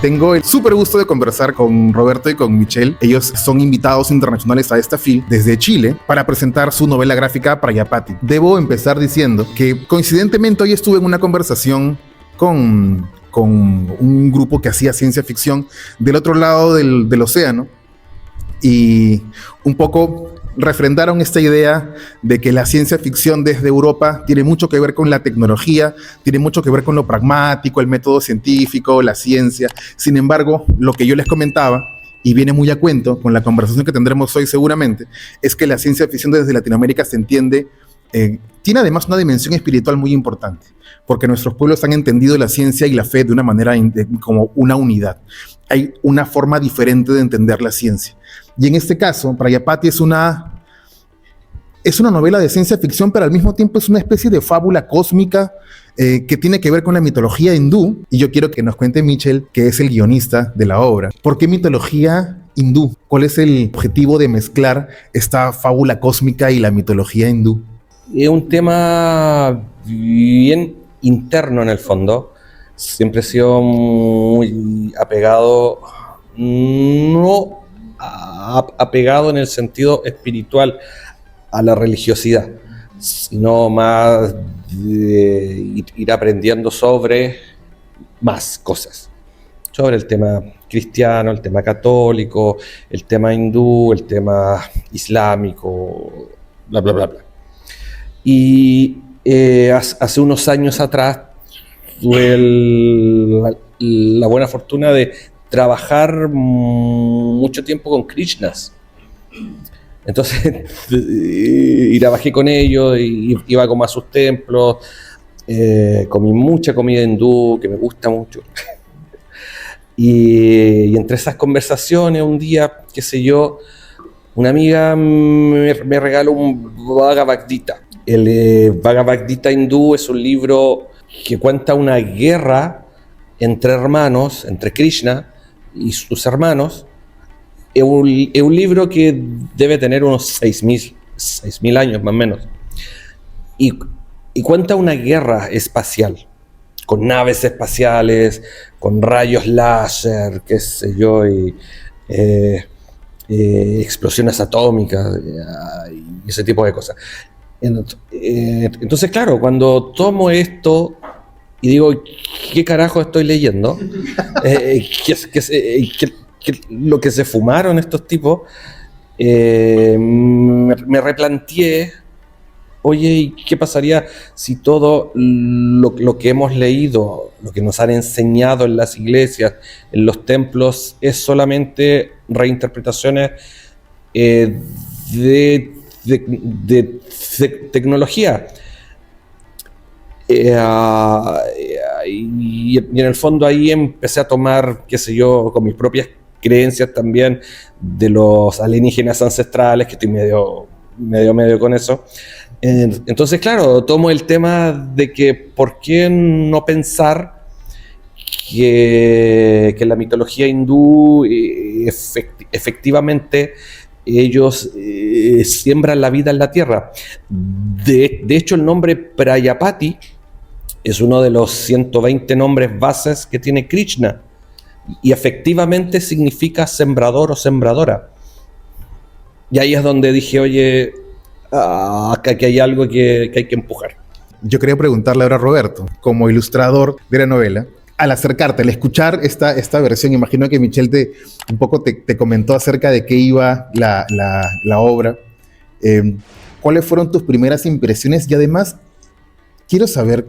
Tengo el súper gusto de conversar con Roberto y con Michelle. Ellos son invitados internacionales a esta FIL desde Chile para presentar su novela gráfica Prayapati. Debo empezar diciendo que coincidentemente hoy estuve en una conversación con un grupo que hacía ciencia ficción del otro lado del océano y un poco refrendaron esta idea de que la ciencia ficción desde Europa tiene mucho que ver con la tecnología, tiene mucho que ver con lo pragmático, el método científico, la ciencia. Sin embargo, lo que yo les comentaba, y viene muy a cuento con la conversación que tendremos hoy seguramente, es que la ciencia ficción desde Latinoamérica se entiende, tiene además una dimensión espiritual muy importante, porque nuestros pueblos han entendido la ciencia y la fe de una manera como una unidad. Hay una forma diferente de entender la ciencia. Y en este caso, Prayapati es una novela de ciencia ficción, pero al mismo tiempo es una especie de fábula cósmica que tiene que ver con la mitología hindú. Y yo quiero que nos cuente Michelle, que es el guionista de la obra. ¿Por qué mitología hindú? ¿Cuál es el objetivo de mezclar esta fábula cósmica y la mitología hindú? Es un tema bien interno en el fondo. Siempre he sido muy apegado, no apegado en el sentido espiritual a la religiosidad, sino más de ir aprendiendo sobre más cosas, sobre el tema cristiano, el tema católico, el tema hindú, el tema islámico, bla, bla, bla, bla. Y hace unos años atrás tuve la buena fortuna de trabajar mucho tiempo con Krishnas. Entonces y trabajé con ellos, y iba como a sus templos, comí mucha comida hindú que me gusta mucho. Y entre esas conversaciones, un día, qué sé yo, una amiga me regaló un Bhagavad Gita. El Bhagavad Gita hindú es un libro que cuenta una guerra entre hermanos, entre Krishna y sus hermanos. Es un libro que debe tener unos 6.000 años más o menos. Y cuenta una guerra espacial, con naves espaciales, con rayos láser, qué sé yo, y explosiones atómicas y ese tipo de cosas. Entonces, claro, cuando tomo esto y digo, ¿qué carajo estoy leyendo? Lo que se fumaron estos tipos, me replanteé, oye, ¿y qué pasaría si todo lo que hemos leído, lo que nos han enseñado en las iglesias, en los templos, es solamente reinterpretaciones de tecnología? Y en el fondo ahí empecé a tomar, qué sé yo, con mis propias creencias también de los alienígenas ancestrales, que estoy medio con eso. Entonces, claro, tomo el tema de que por qué no pensar que la mitología hindú efectivamente ellos siembran la vida en la tierra. De hecho, el nombre Prayapati es uno de los 120 nombres bases que tiene Krishna, y efectivamente significa sembrador o sembradora. Y ahí es donde dije, oye, aquí hay algo que hay que empujar. Yo quería preguntarle ahora a Roberto, como ilustrador de la novela, al acercarte, al escuchar esta versión, imagino que Michelle te comentó acerca de qué iba la obra. ¿Cuáles fueron tus primeras impresiones? Y además, quiero saber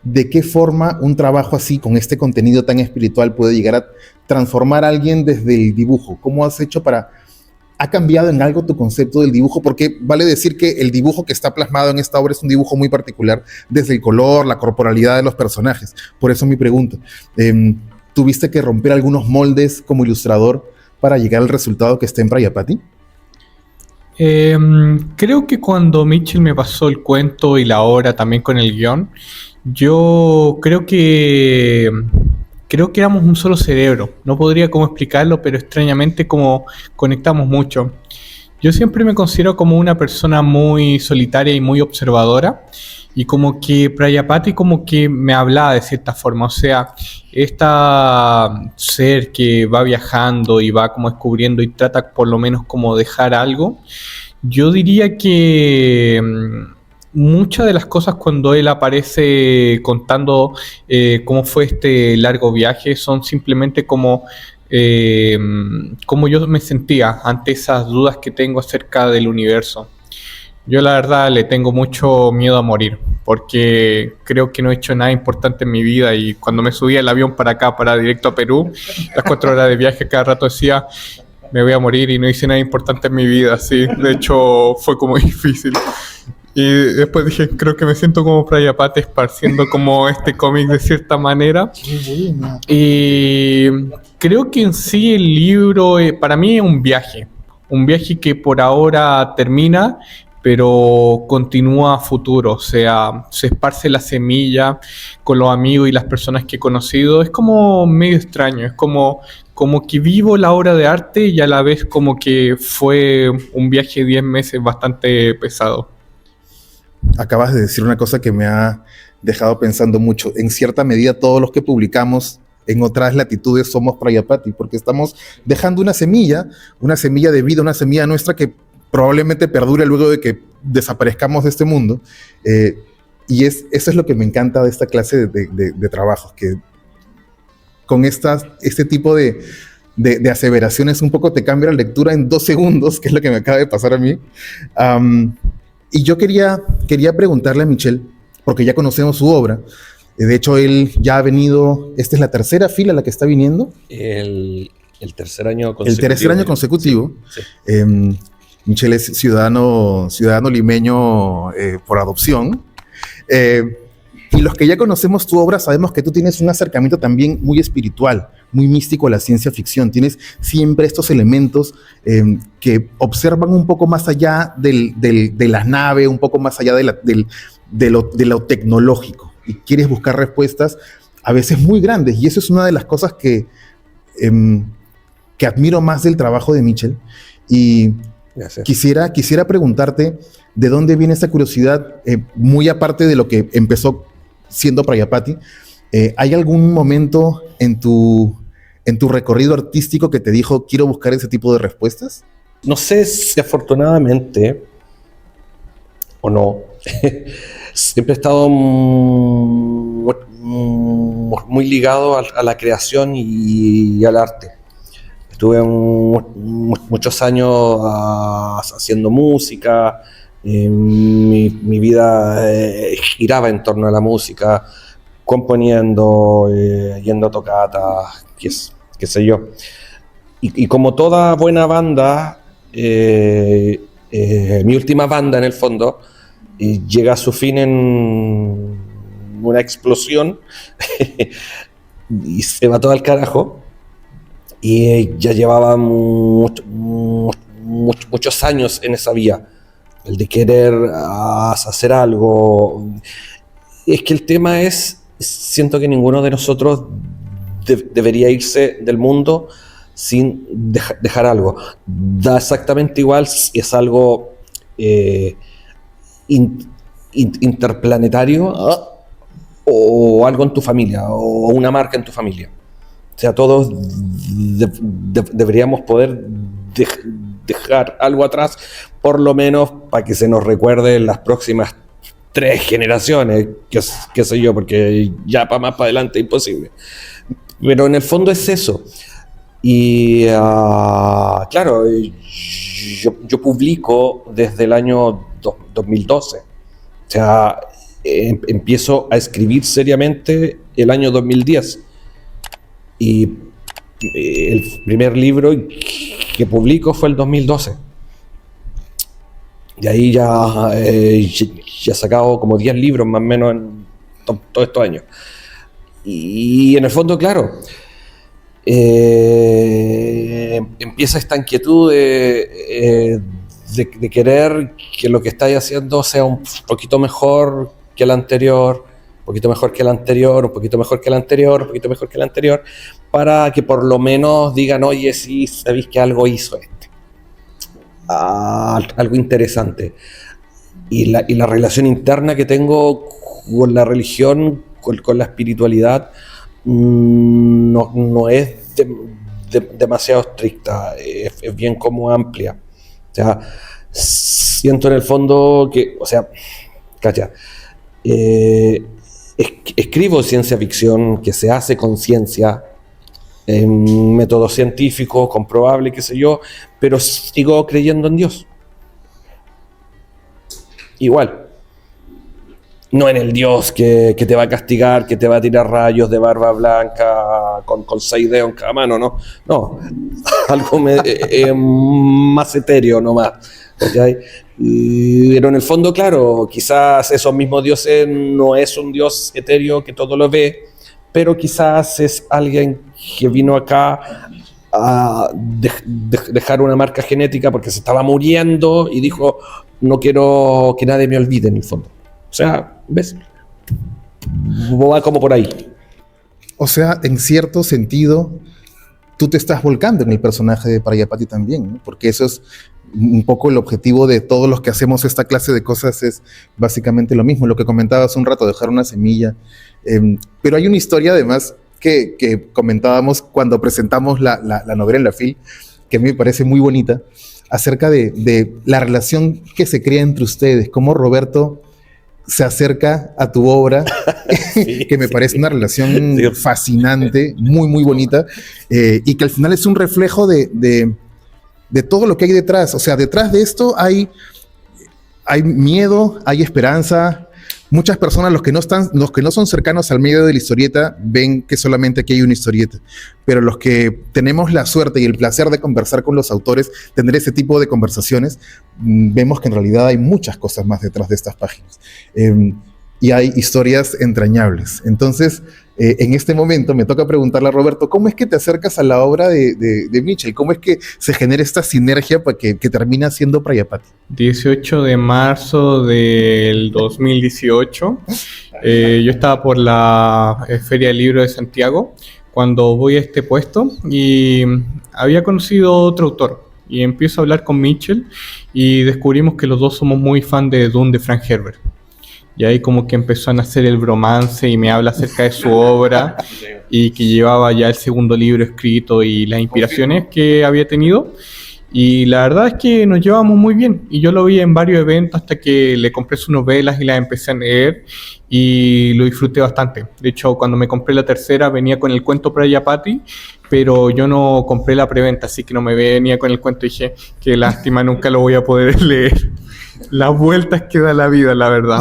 de qué forma un trabajo así, con este contenido tan espiritual, puede llegar a transformar a alguien desde el dibujo. ¿Cómo has hecho ¿Ha cambiado en algo tu concepto del dibujo? Porque vale decir que el dibujo que está plasmado en esta obra es un dibujo muy particular, desde el color, la corporalidad de los personajes. Por eso mi pregunta. ¿Tuviste que romper algunos moldes como ilustrador para llegar al resultado que está en Prayapati? Creo que cuando Mitchell me pasó el cuento y la obra también con el guión, yo creo que éramos un solo cerebro. No podría cómo explicarlo, pero extrañamente como conectamos mucho. Yo siempre me considero como una persona muy solitaria y muy observadora, Y como que Prayapati como que me hablaba de cierta forma, o sea, esta ser que va viajando y va como descubriendo y trata por lo menos como dejar algo, yo diría que muchas de las cosas cuando él aparece contando cómo fue este largo viaje son simplemente como cómo yo me sentía ante esas dudas que tengo acerca del universo. Yo la verdad le tengo mucho miedo a morir, porque creo que no he hecho nada importante en mi vida y cuando me subí al avión para acá, para directo a Perú, las 4 horas de viaje cada rato decía, me voy a morir y no hice nada importante en mi vida, sí, de hecho fue como difícil. Y después dije, creo que me siento como Prayapati esparciendo como este cómic de cierta manera. Y creo que en sí el libro para mí es un viaje que por ahora termina, pero continúa a futuro, o sea, se esparce la semilla con los amigos y las personas que he conocido. Es como medio extraño, es como que vivo la obra de arte y a la vez como que fue un viaje de 10 meses bastante pesado. Acabas de decir una cosa que me ha dejado pensando mucho. En cierta medida, todos los que publicamos en otras latitudes somos Prayapati, porque estamos dejando una semilla de vida, una semilla nuestra que probablemente perdure luego de que desaparezcamos de este mundo. Y eso es lo que me encanta de esta clase de trabajos, que con este tipo de aseveraciones un poco te cambia la lectura en 2 segundos, que es lo que me acaba de pasar a mí. Y yo quería preguntarle a Michel, porque ya conocemos su obra. De hecho, él ya ha venido, esta es la tercera fila a la que está viniendo. El tercer año consecutivo. El tercer año consecutivo. Sí. Michel es ciudadano limeño por adopción. Y los que ya conocemos tu obra sabemos que tú tienes un acercamiento también muy espiritual, muy místico a la ciencia ficción. Tienes siempre estos elementos que observan un poco más allá de la nave, un poco más allá de lo tecnológico. Y quieres buscar respuestas a veces muy grandes. Y eso es una de las cosas que admiro más del trabajo de Michel. Y Gracias. quisiera preguntarte de dónde viene esta curiosidad, muy aparte de lo que empezó siendo Prayapati. ¿Hay algún momento en tu recorrido artístico que te dijo, quiero buscar ese tipo de respuestas? No sé si afortunadamente o no, siempre he estado muy ligado a la creación y al arte. Estuve muchos años haciendo música. Mi vida giraba en torno a la música, componiendo, yendo a tocatas, qué sé yo. Y como toda buena banda, mi última banda en el fondo llega a su fin en una explosión y se va todo al carajo. Y ya llevaba muchos años en esa vía, el de querer hacer algo. Es que el tema es, siento que ninguno de nosotros debería irse del mundo sin dejar algo. Da exactamente igual si es algo interplanetario o algo en tu familia o una marca en tu familia. O sea, todos deberíamos poder dejar algo atrás, por lo menos para que se nos recuerde en las próximas 3 generaciones, qué sé yo, porque ya para más para adelante es imposible. Pero en el fondo es eso. Y claro, yo publico desde el año 2012. O sea, empiezo a escribir seriamente el año 2010. Y el primer libro que publico fue el 2012. De ahí ya he sacado como 10 libros más o menos en todos estos años. Y en el fondo, claro, empieza esta inquietud de querer que lo que estáis haciendo sea un poquito mejor que el anterior, un poquito mejor que el anterior, un poquito mejor que el anterior, un poquito mejor que el anterior, para que por lo menos digan, oye, sí, sabéis que algo hizo algo interesante. y la relación interna que tengo con la religión, con la espiritualidad, no es demasiado estricta, es bien como amplia. O sea, siento en el fondo que, o sea, cacha, escribo ciencia ficción que se hace con ciencia, en métodos científicos, comprobable, qué sé yo, pero sigo creyendo en Dios. Igual. No en el Dios que te va a castigar, que te va a tirar rayos de barba blanca con 6 dedos en cada mano, no. No, algo más etéreo nomás. ¿Okay? Pero en el fondo, claro, quizás esos mismos dioses no es un Dios etéreo que todo lo ve, pero quizás es alguien que vino acá a dejar una marca genética porque se estaba muriendo y dijo, no quiero que nadie me olvide en el fondo. O sea, ¿ves? Va como por ahí. O sea, en cierto sentido, tú te estás volcando en el personaje de Prayapati también, ¿no? Porque eso es un poco el objetivo de todos los que hacemos esta clase de cosas, es básicamente lo mismo, lo que comentabas un rato, dejar una semilla. Pero hay una historia además que comentábamos cuando presentamos la novela en la FIL, que a mí me parece muy bonita, acerca de la relación que se crea entre ustedes, cómo Roberto se acerca a tu obra, sí, que me parece una relación fascinante, muy, muy bonita, y que al final es un reflejo de todo lo que hay detrás. O sea, detrás de esto hay miedo, hay esperanza. Muchas personas, los que no son cercanos al medio de la historieta, ven que solamente aquí hay una historieta. Pero los que tenemos la suerte y el placer de conversar con los autores, tener ese tipo de conversaciones, vemos que en realidad hay muchas cosas más detrás de estas páginas. Y hay historias entrañables. Entonces, en este momento me toca preguntarle a Roberto, ¿cómo es que te acercas a la obra de Mitchell? ¿Cómo es que se genera esta sinergia para que termina siendo Prayapati? 18 de marzo del 2018, yo estaba por la Feria del Libro de Santiago cuando voy a este puesto y había conocido otro autor y empiezo a hablar con Mitchell y descubrimos que los dos somos muy fan de Dune de Frank Herbert. Y ahí como que empezó a nacer el bromance y me habla acerca de su obra y que llevaba ya el segundo libro escrito y las inspiraciones que había tenido. Y la verdad es que nos llevamos muy bien y yo lo vi en varios eventos hasta que le compré sus novelas y las empecé a leer y lo disfruté bastante. De hecho, cuando me compré la tercera venía con el cuento Prayapati, pero yo no compré la preventa, así que no me venía con el cuento y dije, qué lástima, nunca lo voy a poder leer. Las vueltas que da la vida, la verdad.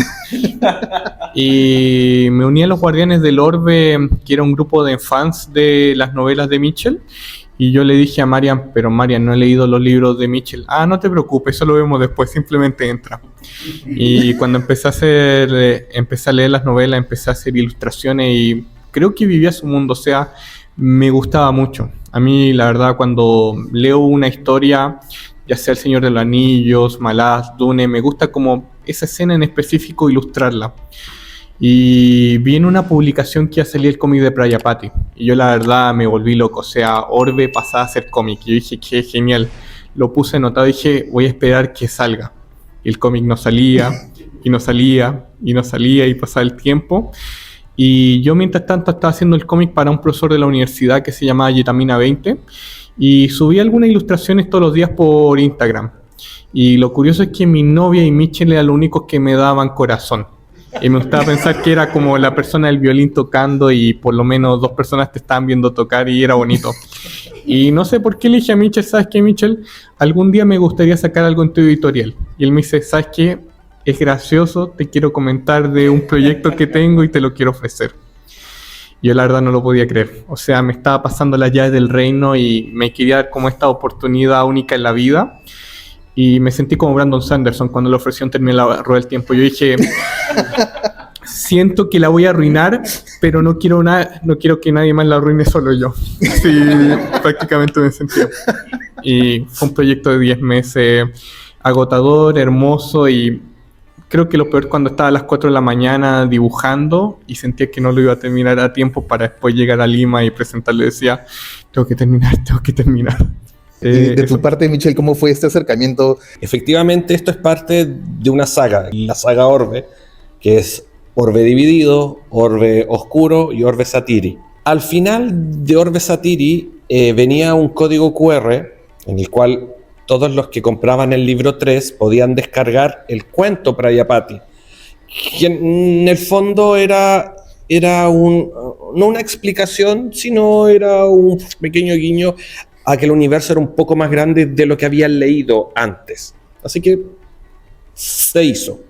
Y me uní a los Guardianes del Orbe, que era un grupo de fans de las novelas de Mitchell. Y yo le dije a Marian, pero Marian, no he leído los libros de Mitchell. Ah, no te preocupes, eso lo vemos después, simplemente entra. Y cuando empecé a leer las novelas, empecé a hacer ilustraciones y creo que vivía su mundo, o sea, me gustaba mucho. A mí, la verdad, cuando leo una historia, ya sea El Señor de los Anillos, Malaz, Dune, me gusta como esa escena en específico ilustrarla. Y vi en una publicación que iba a salir el cómic de Prayapati. Y yo la verdad me volví loco. O sea, Orbe pasaba a ser cómic. Y yo dije, qué genial. Lo puse anotado y dije, voy a esperar que salga. Y el cómic no salía, y no salía, y no salía, y pasaba el tiempo. Y yo mientras tanto estaba haciendo el cómic para un profesor de la universidad que se llamaba Yetamina 20. Y subí algunas ilustraciones todos los días por Instagram. Y lo curioso es que mi novia y Mitchell eran los únicos que me daban corazón. Y me gustaba pensar que era como la persona del violín tocando y por lo menos 2 personas te estaban viendo tocar y era bonito. Y no sé por qué le dije a Mitchell, ¿sabes qué, Mitchell? Algún día me gustaría sacar algo en tu editorial. Y él me dice, ¿sabes qué? Es gracioso, te quiero comentar de un proyecto que tengo y te lo quiero ofrecer. Yo la verdad no lo podía creer. O sea, me estaba pasando las llaves del reino y me quería dar como esta oportunidad única en la vida. Y me sentí como Brandon Sanderson cuando le ofrecieron terminar la rueda del tiempo. Yo dije, siento que la voy a arruinar, pero no quiero que nadie más la arruine, solo yo. Sí, prácticamente me sentí. Y fue un proyecto de 10 meses, agotador, hermoso, y creo que lo peor cuando estaba a las 4 de la mañana dibujando y sentía que no lo iba a terminar a tiempo para después llegar a Lima y presentarle, decía, tengo que terminar. Y de Eso. tu parte, Michelle, ¿cómo fue este acercamiento? Efectivamente, esto es parte de una saga, la saga Orbe, que es Orbe Dividido, Orbe Oscuro y Orbe Satiri. Al final de Orbe Satiri venía un código QR en el cual todos los que compraban el libro 3 podían descargar el cuento Prayapati, que en el fondo era no una explicación, sino era un pequeño guiño a que el universo era un poco más grande de lo que habían leído antes. Así que se hizo.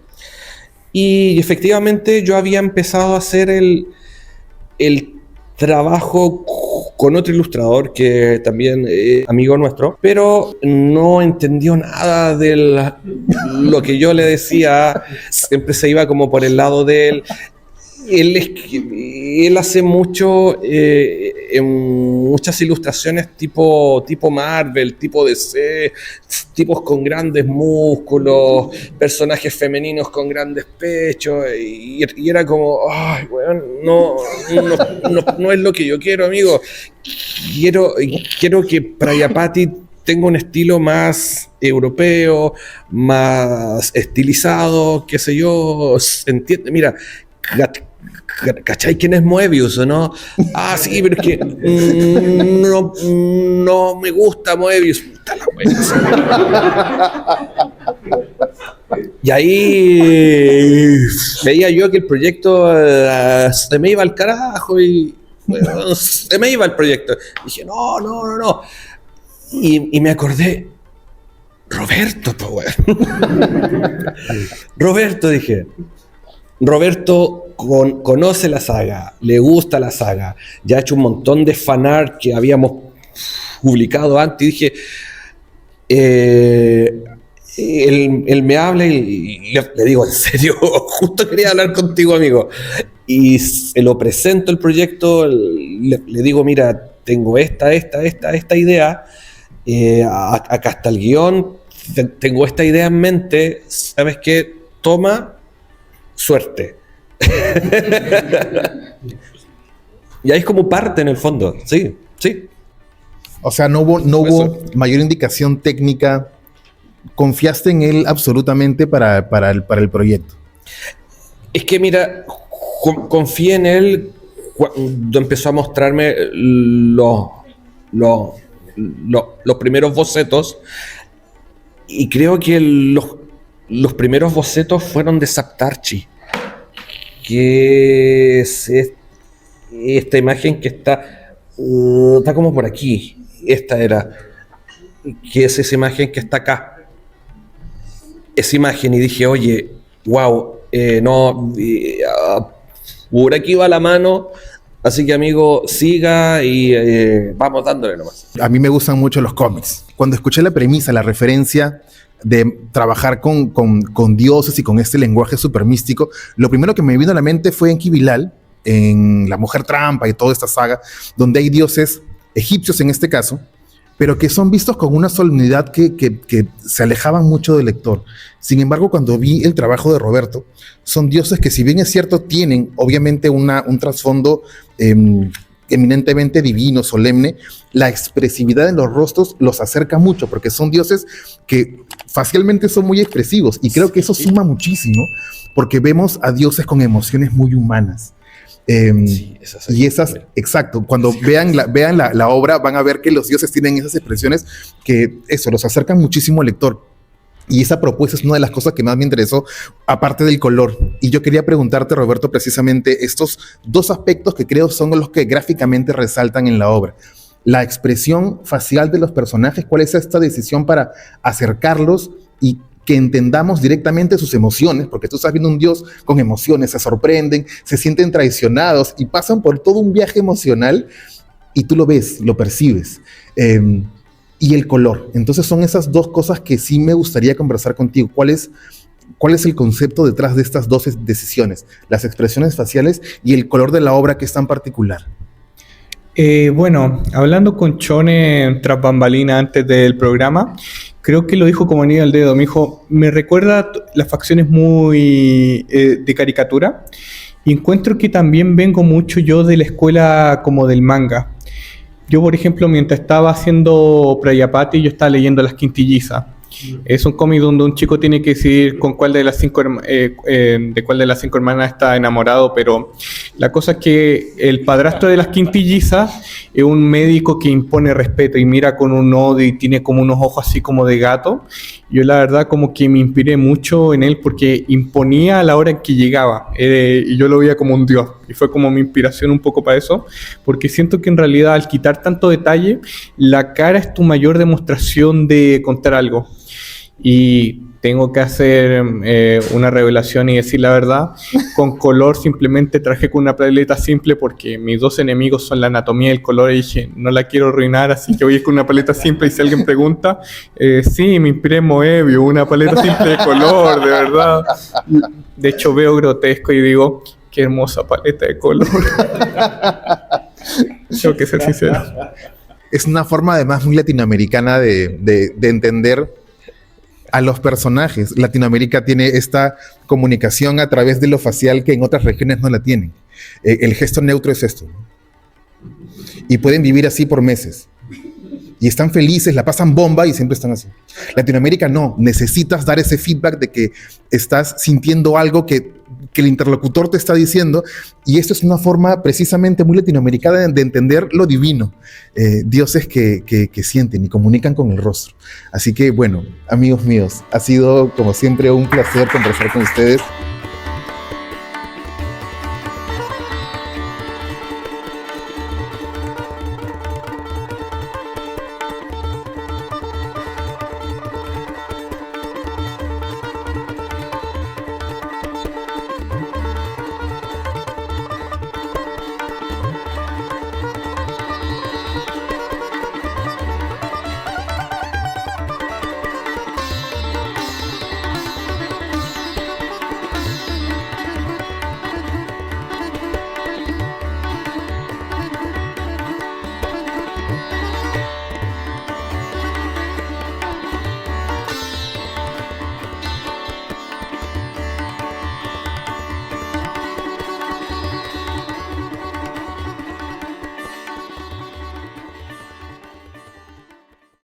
Y efectivamente yo había empezado a hacer el trabajo con otro ilustrador que también es amigo nuestro, pero no entendió nada de lo que yo le decía, siempre se iba como por el lado de él. Él hace mucho, muchas ilustraciones tipo Marvel, tipo DC, tipos con grandes músculos, personajes femeninos con grandes pechos, y era como, ay, weón, no es lo que yo quiero, amigo. Quiero que Prayapati tenga un estilo más europeo, más estilizado, qué sé yo, se entiende. Mira, ¿cachai quién es Moebius o no? Ah, sí, pero es que no me gusta Moebius. Puta la wea. Y ahí veía yo que el proyecto se me iba al carajo y bueno, se me iba el proyecto. Dije, no. Y me acordé, Roberto, po, weón. Roberto, dije. Roberto conoce la saga, le gusta la saga, ya ha hecho un montón de fanart que habíamos publicado antes, y dije, él me habla y le digo, en serio, justo quería hablar contigo, amigo, y se lo presento el proyecto, le digo, mira, tengo esta idea, acá está el guión, tengo esta idea en mente, ¿sabes qué? Toma, suerte. Y ahí es como parte en el fondo, sí. O sea, no hubo mayor indicación técnica. ¿Confiaste en él absolutamente para el proyecto? Es que mira, confié en él cuando empezó a mostrarme los primeros bocetos, y creo que los primeros bocetos fueron de Saptarchi, que es esta imagen que está como por aquí. Esta era, que es esa imagen que está acá. Esa imagen, y dije, oye, wow, por aquí va la mano, así que amigo, siga y vamos dándole nomás. A mí me gustan mucho los cómics. Cuando escuché la premisa, la referencia de trabajar con dioses y con este lenguaje súper místico, lo primero que me vino a la mente fue en Kibilal, en La Mujer Trampa y toda esta saga, donde hay dioses egipcios en este caso, pero que son vistos con una solemnidad que se alejaban mucho del lector. Sin embargo, cuando vi el trabajo de Roberto, son dioses que, si bien es cierto, tienen obviamente un trasfondo eminentemente divino, solemne, la expresividad en los rostros los acerca mucho, porque son dioses que facialmente son muy expresivos, y creo que eso suma muchísimo, porque vemos a dioses con emociones muy humanas. Exacto, cuando vean la obra van a ver que los dioses tienen esas expresiones que eso los acercan muchísimo al lector. Y esa propuesta es una de las cosas que más me interesó, aparte del color. Y yo quería preguntarte, Roberto, precisamente estos dos aspectos que creo son los que gráficamente resaltan en la obra. La expresión facial de los personajes, ¿cuál es esta decisión para acercarlos y que entendamos directamente sus emociones? Porque tú estás viendo un dios con emociones, se sorprenden, se sienten traicionados y pasan por todo un viaje emocional, y tú lo ves, lo percibes. Y el color. Entonces son esas dos cosas que sí me gustaría conversar contigo. ¿Cuál es el concepto detrás de estas dos decisiones? Las expresiones faciales y el color de la obra, que es tan particular. Bueno, hablando con Chone tras bambalina antes del programa, creo que lo dijo como anillo al dedo. Me dijo, me recuerda las facciones muy de caricatura, y encuentro que también vengo mucho yo de la escuela como del manga. Yo, por ejemplo, mientras estaba haciendo Prayapati, yo estaba leyendo Las Quintillizas. Es un cómic donde un chico tiene que decidir con cuál de las cinco hermanas está enamorado, pero la cosa es que el padrastro de Las Quintillizas es un médico que impone respeto y mira con un odio y tiene como unos ojos así como de gato. Yo la verdad como que me inspiré mucho en él porque imponía a la hora en que llegaba, y yo lo veía como un dios, y fue como mi inspiración un poco para eso, porque siento que en realidad al quitar tanto detalle, la cara es tu mayor demostración de contar algo. Y tengo que hacer una revelación y decir la verdad, con color simplemente traje con una paleta simple porque mis dos enemigos son la anatomía y el color, y dije, no la quiero arruinar, así que voy a ir con una paleta simple. Y si alguien pregunta, sí, me inspiré en Moebius, una paleta simple de color, de verdad. De hecho veo grotesco y digo, qué hermosa paleta de color. Tengo que ser sincero. Es una forma además muy latinoamericana de entender a los personajes. Latinoamérica tiene esta comunicación a través de lo facial que en otras regiones no la tienen. El gesto neutro es esto. Y pueden vivir así por meses. Y están felices, la pasan bomba y siempre están así. Latinoamérica no. Necesitas dar ese feedback de que estás sintiendo algo que el interlocutor te está diciendo, y esto es una forma precisamente muy latinoamericana de entender lo divino. Dioses que sienten y comunican con el rostro. Así que bueno, amigos míos, ha sido como siempre un placer conversar con ustedes.